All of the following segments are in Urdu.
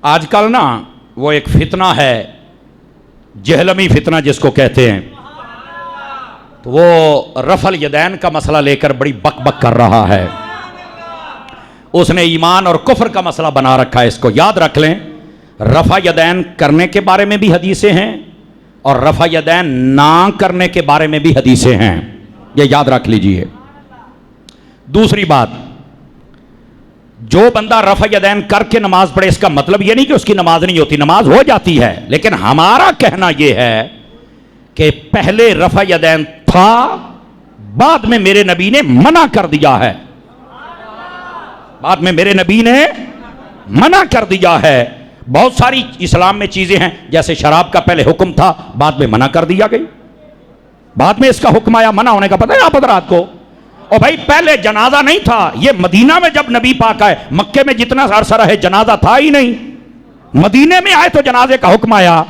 آج کل نا وہ ایک فتنہ ہے، جہلمی فتنہ جس کو کہتے ہیں، تو وہ رفع الیدین کا مسئلہ لے کر بڑی بک بک کر رہا ہے۔ اس نے ایمان اور کفر کا مسئلہ بنا رکھا ہے۔ اس کو یاد رکھ لیں، رفع یدین کرنے کے بارے میں بھی حدیثیں ہیں اور رفع یدین نہ کرنے کے بارے میں بھی حدیثیں ہیں، یہ یاد رکھ لیجئے۔ دوسری بات، جو بندہ رفع یدین کر کے نماز پڑھے، اس کا مطلب یہ نہیں کہ اس کی نماز نہیں ہوتی، نماز ہو جاتی ہے، لیکن ہمارا کہنا یہ ہے کہ پہلے رفع یدین تھا، بعد میں میرے نبی نے منع کر دیا ہے، بعد میں میرے نبی نے منع کر دیا ہے۔ بہت ساری اسلام میں چیزیں ہیں، جیسے شراب کا پہلے حکم تھا، بعد میں منع کر دیا گئی، بعد میں اس کا حکم آیا، منع ہونے کا پتہ ہے آپ حضرات کو؟ اور بھائی پہلے جنازہ نہیں تھا، یہ مدینہ میں جب نبی پاک آئے، مکے میں جتنا عرصہ رہے جنازہ تھا ہی نہیں، مدینے میں آئے تو جنازے کا حکم آیا۔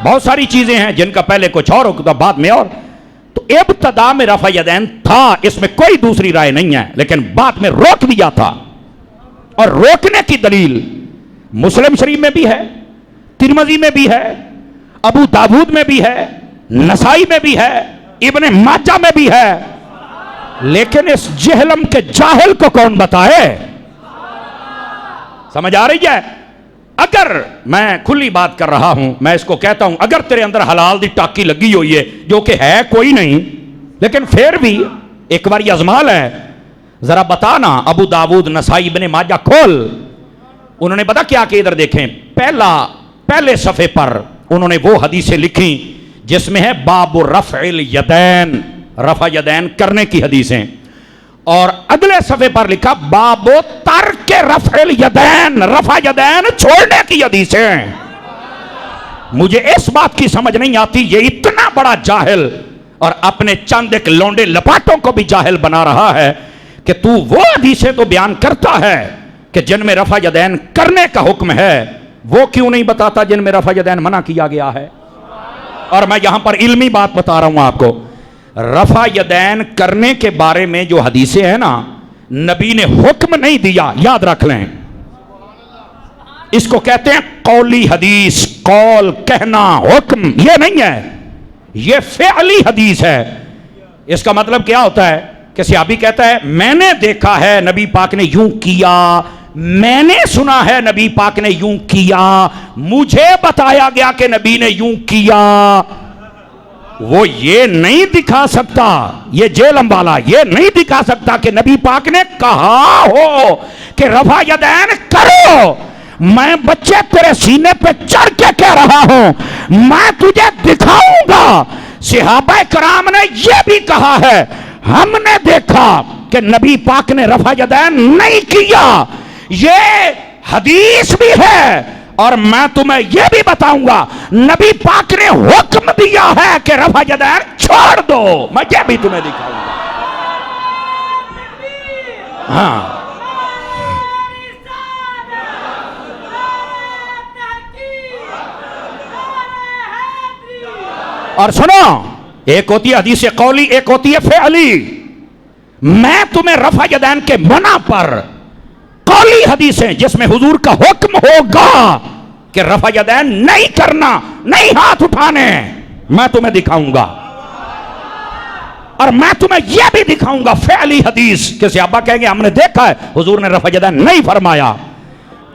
بہت ساری چیزیں ہیں جن کا پہلے کچھ اور ہوتا بعد میں اور، تو ابتدا میں رفع یدین تھا، اس میں کوئی دوسری رائے نہیں ہے، لیکن بعد میں روک دیا تھا۔ اور روکنے کی دلیل مسلم شریف میں بھی ہے، ترمذی میں بھی ہے، ابو داود میں بھی ہے، نسائی میں بھی ہے، ابن ماجہ میں بھی ہے، لیکن اس جہلم کے جاہل کو کون بتائے؟ سمجھ آ رہی ہے؟ اگر میں کھلی بات کر رہا ہوں، میں اس کو کہتا ہوں، اگر تیرے اندر حلال دی ٹاکی لگی ہوئی ہے، جو کہ ہے کوئی نہیں، لیکن پھر بھی ایک بار ازمال ہے، ذرا بتانا۔ ابو داود، نسائی، ابن ماجہ کھول، انہوں نے پتا کیا کہ ادھر دیکھیں، پہلے صفحے پر انہوں نے وہ حدیثیں لکھی جس میں ہے باب رفع الیدین، رفع یدین کرنے کی حدیثیں، اور اگلے صفحے پر لکھا باب ترک رفع الیدین، رفع یدین چھوڑنے کی حدیثیں۔ مجھے اس بات کی سمجھ نہیں آتی، یہ اتنا بڑا جاہل اور اپنے چند ایک لونڈے لپاٹوں کو بھی جاہل بنا رہا ہے کہ تو وہ حدیثیں تو بیان کرتا ہے کہ جن میں رفع یدین کرنے کا حکم ہے، وہ کیوں نہیں بتاتا جن میں رفع یدین منع کیا گیا ہے؟ اور میں یہاں پر علمی بات بتا رہا ہوں آپ کو، رفع یدین کرنے کے بارے میں جو حدیثیں ہیں نا، نبی نے حکم نہیں دیا، یاد رکھ لیں، اس کو کہتے ہیں قولی حدیث، قول کہنا، حکم یہ نہیں ہے، یہ فعلی حدیث ہے۔ اس کا مطلب کیا ہوتا ہے کہ صحابی کہتا ہے میں نے دیکھا ہے نبی پاک نے یوں کیا، میں نے سنا ہے نبی پاک نے یوں کیا، مجھے بتایا گیا کہ نبی نے یوں کیا، وہ یہ نہیں دکھا سکتا، یہ جیلم والا یہ نہیں دکھا سکتا کہ نبی پاک نے کہا ہو کہ رفع یدین کرو۔ میں بچے تیرے سینے پہ چڑھ کے کہہ رہا ہوں، میں تجھے دکھاؤں گا۔ صحابہ کرام نے یہ بھی کہا ہے، ہم نے دیکھا کہ نبی پاک نے رفع یدین نہیں کیا، یہ حدیث بھی ہے، اور میں تمہیں یہ بھی بتاؤں گا نبی پاک نے حکم دیا ہے کہ رفع یدین چھوڑ دو، میں یہ بھی تمہیں دکھاؤں گا۔ ہاں، اور سنو، ایک ہوتی ہے حدیث قولی، ایک ہوتی ہے فعلی۔ میں تمہیں رفع یدین کے منع پر قولی حدیثیں جس میں حضور کا حکم ہوگا کہ رفع یدین نہیں کرنا، نہیں ہاتھ اٹھانے، میں تمہیں دکھاؤں گا، اور میں تمہیں یہ بھی دکھاؤں گا فعلی حدیث کہ صحابہ کہیں گے ہم نے دیکھا ہے حضور نے رفع یدین نہیں فرمایا۔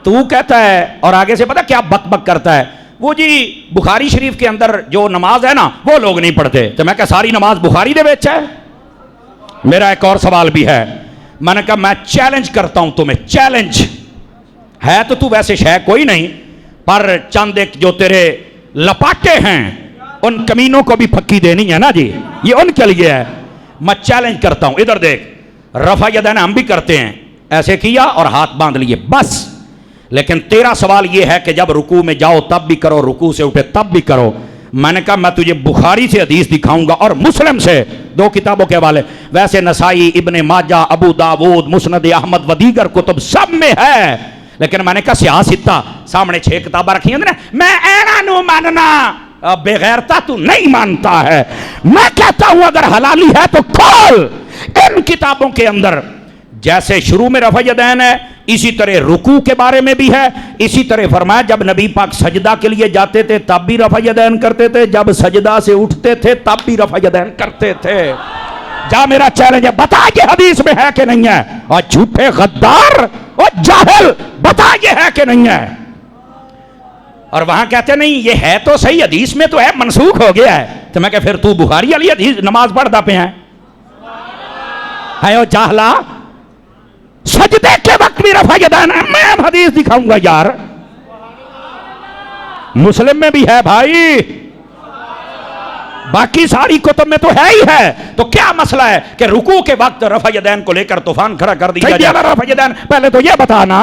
تو کہتا ہے، اور آگے سے پتہ کیا بک بک کرتا ہے، وہ جی بخاری شریف کے اندر جو نماز ہے نا وہ لوگ نہیں پڑھتے، تو میں کہا ساری نماز بخاری دے وچ ہے؟ میرا ایک اور سوال بھی ہے، میں نے کہا میں چیلنج کرتا ہوں تمہیں، چیلنج ہے تو ویسے شے کوئی نہیں، پر چند ایک جو تیرے لپاٹے ہیں ان کمینوں کو بھی پھکی دینی ہے نا جی، یہ ان کے لیے ہے۔ میں چیلنج کرتا ہوں، ادھر دیکھ، رفع یدین ہم بھی کرتے ہیں، ایسے کیا اور ہاتھ باندھ لیے بس، لیکن تیرا سوال یہ ہے کہ جب رکوع میں جاؤ تب بھی کرو، رکوع سے اٹھے تب بھی کرو۔ میں نے کہا میں تجھے بخاری سے حدیث دکھاؤں گا اور مسلم سے، دو کتابوں کے حوالے، ویسے نسائی، ابن ماجہ، ابو داود، مسند احمد و دیگر کتب سب میں ہے، لیکن میں نے کہا سیاستہ سامنے 6 کتابیں رکھی ہیں نا، میں اینا نو ماننا، بغیرتا تو نہیں مانتا ہے۔ میں کہتا ہوں اگر حلالی ہے تو کھول ان کتابوں کے اندر، جیسے شروع میں رفع یدین ہے، اسی طرح رکوع کے بارے میں بھی ہے. اسی طرح فرمایا جب نبی پاک سجدہ کے لیے جاتے تھے تب بھی رفع یدین کرتے تھے, جب سجدہ سے اٹھتے تھے تب بھی رفع یدین کرتے تھے. جا میرا چیلنج ہے, بتا یہ حدیث میں ہے کہ نہیں ہے؟ اور جھوٹے غدار اور جاہل, بتا یہ ہے کہ نہیں ہے؟ اور وہاں کہتے نہیں یہ ہے تو صحیح, حدیث میں تو ہے, منسوخ ہو گیا ہے. تو میں کہ پھر تو بخاری والی حدیث نماز پڑھتا پہ ہے او جاہلا, سجدے کے وقت بھی رفع یدین ہے. میں حدیث دکھاؤں گا یار, مسلم میں بھی ہے بھائی, باقی ساری کتب میں تو ہے ہی ہے. تو کیا مسئلہ ہے کہ رکوع کے وقت رفع یدین کو لے کر طوفان کھڑا کر دیا جائے؟ رفع یدین پہلے تو یہ بتانا.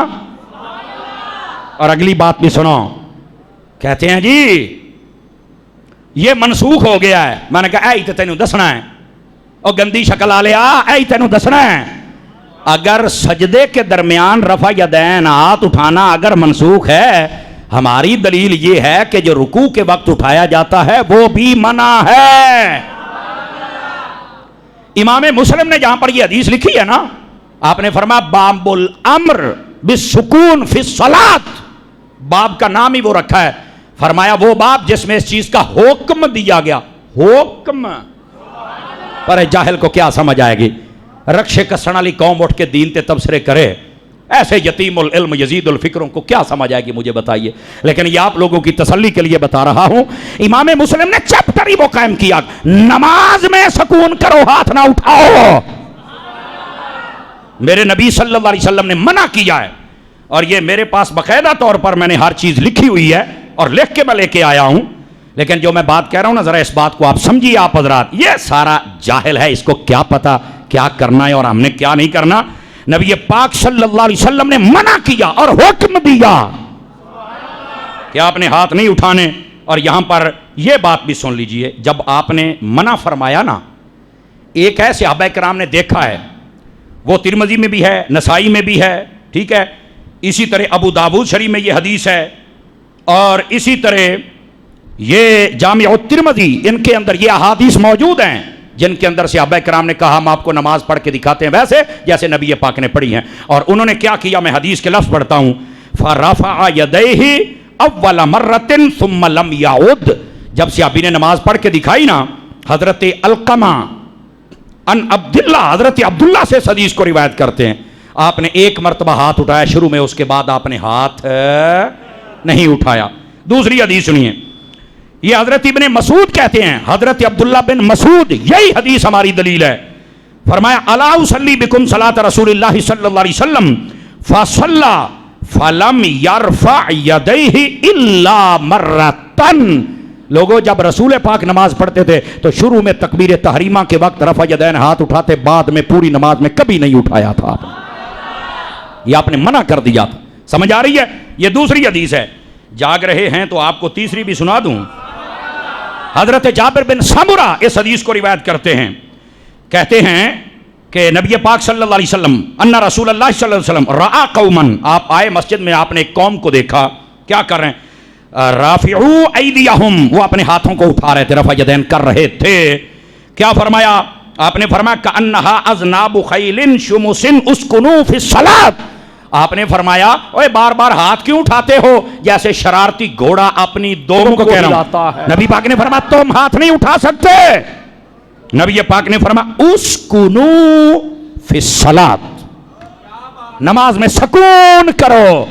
اور اگلی بات بھی سنو, کہتے ہیں جی یہ منسوخ ہو گیا ہے. میں نے کہا اے تو تینوں دسنا ہے, اور گندی شکل آ لیا, اے تینوں دسنا ہے. اگر سجدے کے درمیان رفع یدین ہاتھ اٹھانا اگر منسوخ ہے, ہماری دلیل یہ ہے کہ جو رکوع کے وقت اٹھایا جاتا ہے وہ بھی منع ہے. امام مسلم نے جہاں پر یہ حدیث لکھی ہے نا, آپ نے فرمایا باب الامر بالسکون فی الصلاۃ, باب کا نام ہی وہ رکھا ہے. فرمایا وہ باب جس میں اس چیز کا حکم دیا گیا. حکم پر جاہل کو کیا سمجھ آئے گی؟ رکشے کسن والی قوم اٹھ کے دین تے تبصرے کرے, ایسے یتیم العلم یزید الفکروں کو کیا سمجھ آئے گی مجھے بتائیے. لیکن یہ آپ لوگوں کی تسلی کے لیے بتا رہا ہوں. امام مسلم نے چیپٹر ہی وہ قائم کیا, نماز میں سکون کرو, ہاتھ نہ اٹھاؤ. میرے نبی صلی اللہ علیہ وسلم نے منع کیا ہے, اور یہ میرے پاس باقاعدہ طور پر میں نے ہر چیز لکھی ہوئی ہے اور لکھ کے میں لے کے آیا ہوں. لیکن جو میں بات کہہ رہا ہوں نا, ذرا اس بات کو آپ سمجھیے. آپ حضرات, یہ سارا جاہل ہے, اس کو کیا پتا کیا کرنا ہے اور ہم نے کیا نہیں کرنا. نبی پاک صلی اللہ علیہ وسلم نے منع کیا اور حکم دیا کہ آپ نے ہاتھ نہیں اٹھانے. اور یہاں پر یہ بات بھی سن لیجئے, جب آپ نے منع فرمایا نا, ایک ہے صحابہ کرام نے دیکھا ہے, وہ ترمذی میں بھی ہے, نسائی میں بھی ہے, ٹھیک ہے, اسی طرح ابو داؤد شریف میں یہ حدیث ہے, اور اسی طرح یہ جامع الترمذی, ان کے اندر یہ احادیث موجود ہیں جن کے اندر صحابہ کرام نے کہا ہم آپ کو نماز پڑھ کے دکھاتے ہیں ویسے جیسے نبی پاک نے پڑھی ہیں. اور انہوں نے کیا کیا, میں حدیث کے لفظ پڑھتا ہوں, فرفع یدیہ اول مرۃ ثم لم یعد. جب صحابی نے نماز پڑھ کے دکھائی نا, حضرت علقمہ ان عبداللہ, حضرت عبداللہ سے اس حدیث کو روایت کرتے ہیں, آپ نے ایک مرتبہ ہاتھ اٹھایا شروع میں, اس کے بعد آپ نے ہاتھ نہیں اٹھایا. دوسری حدیث سنیے, یہ حضرت ابن مسعود کہتے ہیں, حضرت عبداللہ بن مسعود, یہی حدیث ہماری دلیل ہے. فرمایا الا اصلی بکم صلاۃ رسول اللہ صلی اللہ علیہ وسلم فصلی فلم یرفع یدیہ الا مرتن. لوگوں, جب رسول پاک نماز پڑھتے تھے تو شروع میں تکبیر تحریمہ کے وقت رفع یدین ہاتھ اٹھاتے, بعد میں پوری نماز میں کبھی نہیں اٹھایا تھا. یہ آپ نے منع کر دیا تھا. سمجھ آ رہی ہے؟ یہ دوسری حدیث ہے. جاگ رہے ہیں تو آپ کو تیسری بھی سنا دوں. حضرت جابر بن سمرہ اس حدیث کو روایت کرتے ہیں, کہتے ہیں کہ نبی پاک صلی اللہ علیہ وسلم ان رسول اللہ صلی اللہ علیہ وسلم رأى قوما, آپ آئے مسجد میں, آپ نے ایک قوم کو دیکھا, کیا کر رہے ہیں, رافعوا ایدیہم, وہ اپنے ہاتھوں کو اٹھا رہے تھے, رفع یدین کر رہے تھے. کیا فرمایا, آپ نے فرمایا کأنہا اذناب خیل شمس اسکنوا فی الصلاۃ. آپ نے فرمایا اوے بار بار ہاتھ کیوں اٹھاتے ہو, جیسے شرارتی گھوڑا اپنی دوم کو ہلاتا ہے. نبی پاک نے فرمایا تم ہاتھ نہیں اٹھا سکتے. نبی پاک نے فرمایا اسکنوا فی الصلاۃ, نماز میں سکون کرو,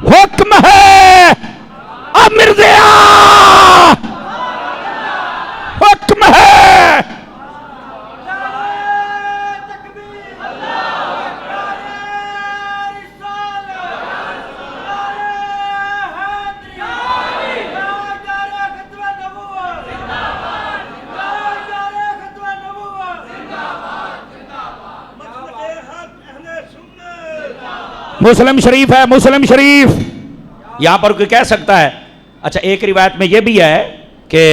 حکم ہے. امر دیا, حکم ہے. مسلم شریف ہے, مسلم شریف. یہاں پر کوئی کہہ سکتا ہے, اچھا ایک روایت میں یہ بھی ہے کہ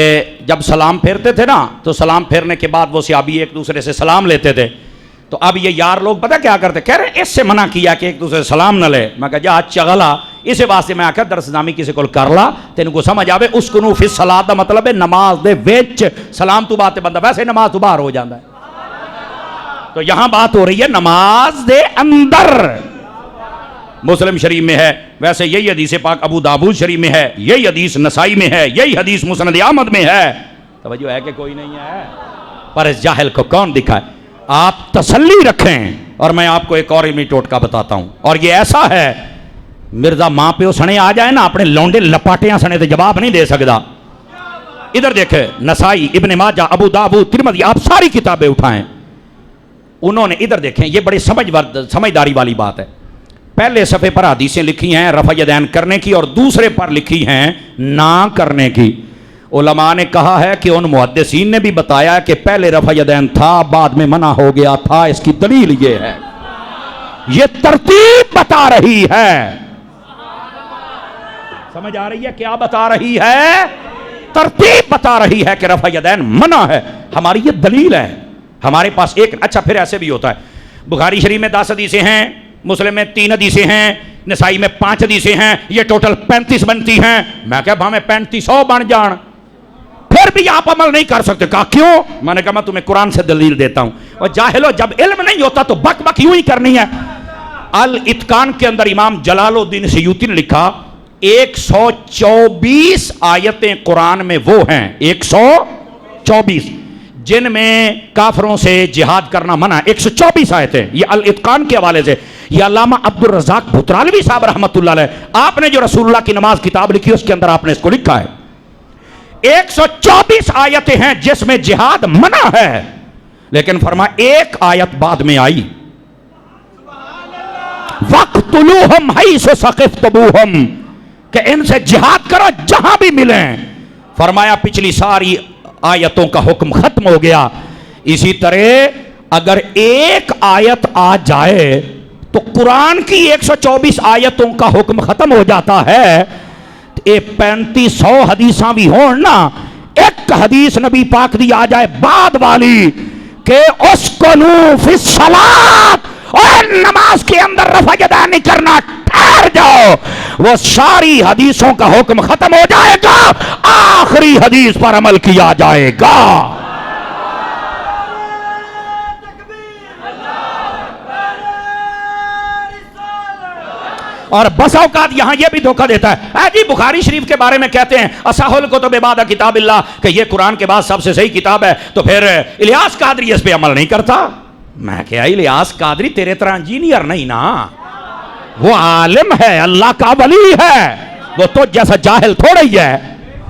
جب سلام پھیرتے تھے نا تو سلام پھیرنے کے بعد وہ صحابی ایک دوسرے سے سلام لیتے تھے. تو اب یہ یار لوگ پتہ کیا کرتے, کہہ رہے اس سے منع کیا کہ ایک دوسرے سے سلام نہ لے. میں کہا جا چغلا, اسی واسطے میں آکھا درس نامی کسی کو کر لا تین کو سمجھ آوے. اسکنوا فی الصلاۃ دا مطلب ہے نماز دے وچ, سلام تو بات بندہ ویسے نماز تو باہر ہو جاتا ہے. تو یہاں بات ہو رہی ہے نماز دے اندر. مسلم شریف میں ہے، ویسے یہی حدیث پاک ابو داؤد شریف میں ہے، یہی حدیث نسائی میں ہے، یہی حدیث مسند احمد میں ہے. توجہ ہے کہ کوئی نہیں ہے؟ پر اس جاہل کو کون دکھائے؟ آپ تسلی رکھیں. اور میں آپ کو ایک اور علمی ٹوٹکا بتاتا ہوں، اور یہ ایسا ہے مرزا ماں پہ سنے آ جائے نا اپنے لونڈے لپاٹیاں سنے تو جواب نہیں دے سکتا. ادھر دیکھیں، نسائی، ابن ماجہ، ابو داؤد، ترمذی، آپ ساری کتابیں اٹھائیں. انہوں نے ادھر دیکھیں، یہ بڑی سمجھداری والی بات ہے. پہلے صفحے پر حدیثیں لکھی ہیں رفع یدین کرنے کی، اور دوسرے پر لکھی ہیں نہ کرنے کی. علماء نے کہا ہے کہ ان محدثین نے بھی بتایا کہ پہلے رفع یدین تھا، بعد میں منع ہو گیا تھا. اس کی دلیل یہ ہے، یہ ترتیب بتا رہی ہے. سمجھ آ رہی ہے کیا بتا رہی ہے؟ ترتیب بتا رہی ہے کہ رفع یدین منع ہے. ہماری یہ دلیل ہے. ہمارے پاس ایک، اچھا پھر ایسے بھی ہوتا ہے، بخاری شریف میں 10 حدیثیں ہیں، مسلم میں 3 حدیثیں ہیں، نسائی میں 5 حدیثیں ہیں، یہ ٹوٹل 35 بنتی ہیں. میں کہا ہمیں 3500 بن جان، پھر بھی آپ عمل نہیں کر سکتے. کہا کیوں؟ میں نے کہا میں تمہیں قرآن سے دلیل دیتا ہوں. اور جاہلو، جب علم نہیں ہوتا تو بک بک یوں ہی کرنی ہے. الاتقان کے اندر امام جلال الدین سیوطی نے لکھا 124 آیتیں قرآن میں وہ ہیں، 124 جن میں کافروں سے جہاد کرنا منع. 124 آیتیں، یہ الاتقان کے حوالے سے. یہ علامہ عبد الرزاق بھترالوی صاحب رحمۃ اللہ علیہ، آپ نے جو رسول اللہ کی نماز کتاب لکھی اس کے اندر آپ نے اس کو لکھا ہے. 124 آیتیں ہیں جس میں جہاد منع ہے، لیکن فرمایا ایک آیت بعد میں آئی، وَاقْتُلُوهُمْ حَيْثُ ثَقِفْتُمُوهُمْ، کہ ان سے جہاد کرو جہاں بھی ملیں. فرمایا پچھلی ساری آیتوں کا حکم ختم ہو گیا. اسی طرح اگر ایک آیت آ جائے تو قرآن کی 124 آیتوں کا حکم ختم ہو جاتا ہے. 3500 حدیثاں بھی ہوں نا، ایک حدیث نبی پاک دی آ جائے بعد والی کہ اسکنوا فی الصلاۃ، اور نماز کے اندر رفع یدین نہیں کرنا، ٹھہر جاؤ، وہ ساری حدیثوں کا حکم ختم ہو جائے گا، آخری حدیث پر عمل کیا جائے گا. اور بس اوقات یہاں یہ بھی دھوکہ دیتا ہے، جی بخاری شریف کے بارے میں کہتے ہیں اصح الکتب بعد کتاب اللہ، کہ یہ قرآن کے بعد سب سے صحیح کتاب ہے، تو پھر الیاس قادری اس پہ عمل نہیں کرتا. میں کہا الیاس قادری تیرے طرح انجینئر نہیں نا، وہ عالم ہے، اللہ کا ولی ہے، وہ تو جیسا جاہل تھوڑا ہی ہے.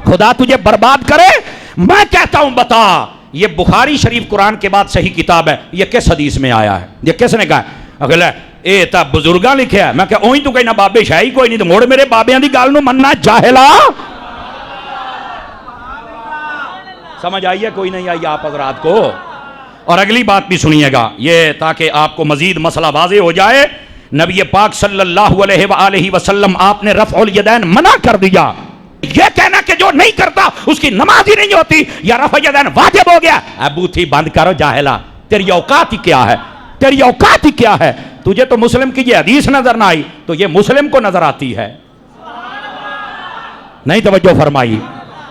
خدا تجھے برباد کرے. میں کہتا ہوں بتا، یہ بخاری شریف قرآن کے بعد صحیح کتاب ہے، یہ کس حدیث میں آیا ہے؟ یہ کس نے کہا ہے؟ اگلا اے تا بزرگاں لکھیا ہے. میں کہ اوہی تو کہیں نہ بابے شاہی کوئی نہیں، تو موڑ میرے بابیاں دی گال نو مننا جاہلا. سمجھ آئیے کوئی نہیں آئی آپ حضرات کو؟ اور اگلی بات بھی سنیے گا، یہ تاکہ آپ کو مزید مسئلہ واضح ہو جائے. نبی پاک صلی اللہ علیہ وآلہ وسلم آپ نے رفع الیدین منع کر دیا. یہ کہنا کہ جو نہیں کرتا اس کی نماز ہی نہیں ہوتی یا رفع الیدین واجب ہو گیا، ابو تھی بند کرو جاہلا. تیری اوقات ہی کیا ہے؟ تیری اوقات ہی کیا ہے؟ تجھے تو مسلم کی یہ حدیث نظر نہ آئی تو یہ مسلم کو نظر آتی ہے. نہیں توجہ فرمائی،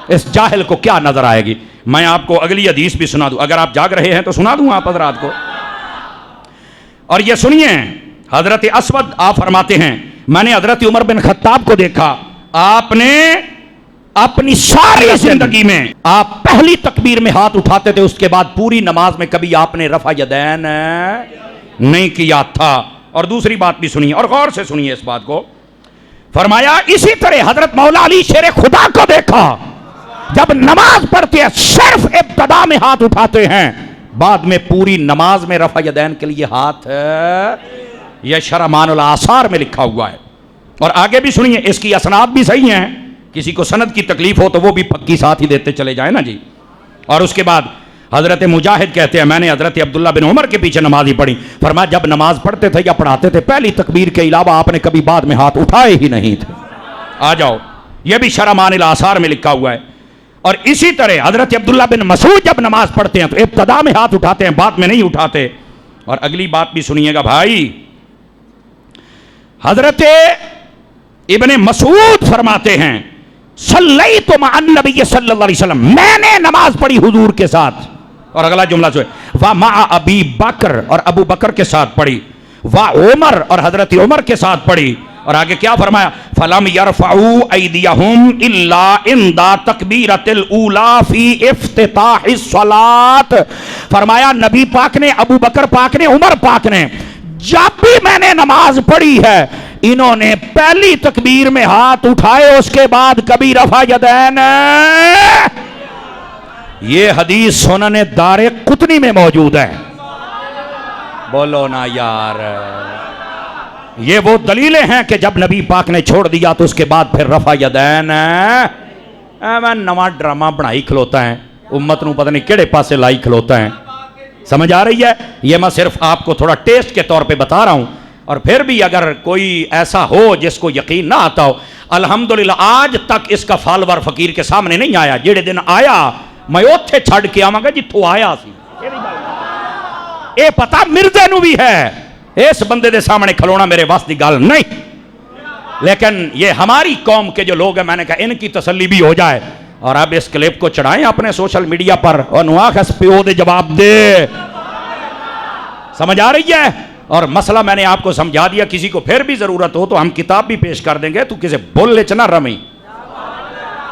اس جاہل کو کیا نظر آئے گی؟ میں آپ کو اگلی حدیث بھی سنا دوں، اگر آپ جاگ رہے ہیں تو سنا دوں آپ حضرات کو. اور یہ سنیے، حضرت اسود آپ فرماتے ہیں میں نے حضرت عمر بن خطاب کو دیکھا، آپ نے اپنی ساری زندگی میں آپ پہلی تکبیر میں ہاتھ اٹھاتے تھے، اس کے بعد پوری نماز میں کبھی آپ نے رفع یدین نہیں کیا تھا. اور دوسری بات بھی سنیے اور غور سے سنیے اس بات کو. فرمایا اسی طرح حضرت مولا علی شیر خدا کو دیکھا، جب نماز پڑھتے ہیں صرف ابتدا میں ہاتھ اٹھاتے ہیں، بعد میں پوری نماز میں رفع یدین کے لیے ہاتھ، یہ شرمان الآثار میں لکھا ہوا ہے. اور آگے بھی سنیے، اس کی اسناد بھی صحیح ہیں، کسی کو سند کی تکلیف ہو تو وہ بھی پکی ساتھ ہی دیتے چلے جائیں نا جی. اور اس کے بعد حضرت مجاہد کہتے ہیں میں نے حضرت عبداللہ بن عمر کے پیچھے نماز ہی پڑھی. فرمایا جب نماز پڑھتے تھے یا پڑھاتے تھے پہلی تکبیر کے علاوہ آپ نے کبھی بعد میں ہاتھ اٹھائے ہی نہیں تھے. آ جاؤ، یہ بھی شرمان الآثار میں لکھا ہوا ہے. اور اسی طرح حضرت عبداللہ بن مسعود جب نماز پڑھتے ہیں تو ابتدا میں ہاتھ اٹھاتے ہیں، بعد میں نہیں اٹھاتے. اور اگلی بات بھی سنیے گا بھائی، حضرت ابن مسعود فرماتے ہیں صلیت مع النبی صلی اللہ علیہ وسلم، میں نے نماز پڑھی حضور کے ساتھ. اور اگلا جملہ جو ہے وَمَعَ أَبِي بکر، اور ابو بکر کے ساتھ پڑھی، وَعُمر، اور حضرت عمر کے ساتھ پڑھی، اور آگے کیا فرمایا؟ فَلَمْ يَرْفَعُوا أَيْدِيَهُمْ إِلَّا عِنْدَ تَكْبِيرَةِ الْأُولَى فِي افتتاح الصَّلَاةِ. فرمایا نبی پاک نے، ابو بکر پاک نے، عمر پاک نے جب بھی میں نے نماز پڑھی ہے انہوں نے پہلی تکبیر میں ہاتھ اٹھائے، اس کے بعد کبھی رفع یدین. یہ حدیث سنن دارقطنی میں موجود ہے. بولو نا یار. یہ وہ دلیلیں ہیں کہ جب نبی پاک نے چھوڑ دیا تو اس کے بعد پھر رفع یدین. میں نواں ڈرامہ بنائی کھلوتا ہے، امت نو پتہ نہیں کیڑے پاسے لائی کھلوتا ہے. سمجھ آ رہی ہے؟ یہ میں صرف آپ کو تھوڑا ٹیسٹ کے طور پہ بتا رہا ہوں. اور پھر بھی اگر کوئی ایسا ہو جس کو یقین نہ آتا ہو، الحمدللہ آج تک اس کا فالور فقیر کے سامنے نہیں آیا. جیڑے دن آیا میں اوتھے چھڑ کے آواں گا جتھوں آیا سی. اے پتہ مرزے نو بھی ہے اس بندے دے سامنے کھلونا میرے واسط دی گل نہیں. لیکن یہ ہماری قوم کے جو لوگ ہیں، میں نے کہا ان کی تسلی بھی ہو جائے. اور اب اس کلپ کو چڑھائیں اپنے سوشل میڈیا پر اور نواخس پیو دے جواب دے. سمجھ آ رہی ہے؟ اور مسئلہ میں نے آپ کو سمجھا دیا. کسی کو پھر بھی ضرورت ہو تو ہم کتاب بھی پیش کر دیں گے. تو کسی بولے چنا رمی.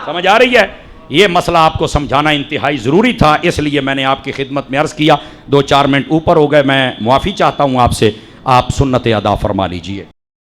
سمجھ آ رہی ہے؟ یہ مسئلہ آپ کو سمجھانا انتہائی ضروری تھا، اس لیے میں نے آپ کی خدمت میں عرض کیا. 2-4 منٹ اوپر ہو گئے، میں معافی چاہتا ہوں آپ سے. آپ سنت ادا فرما لیجئے.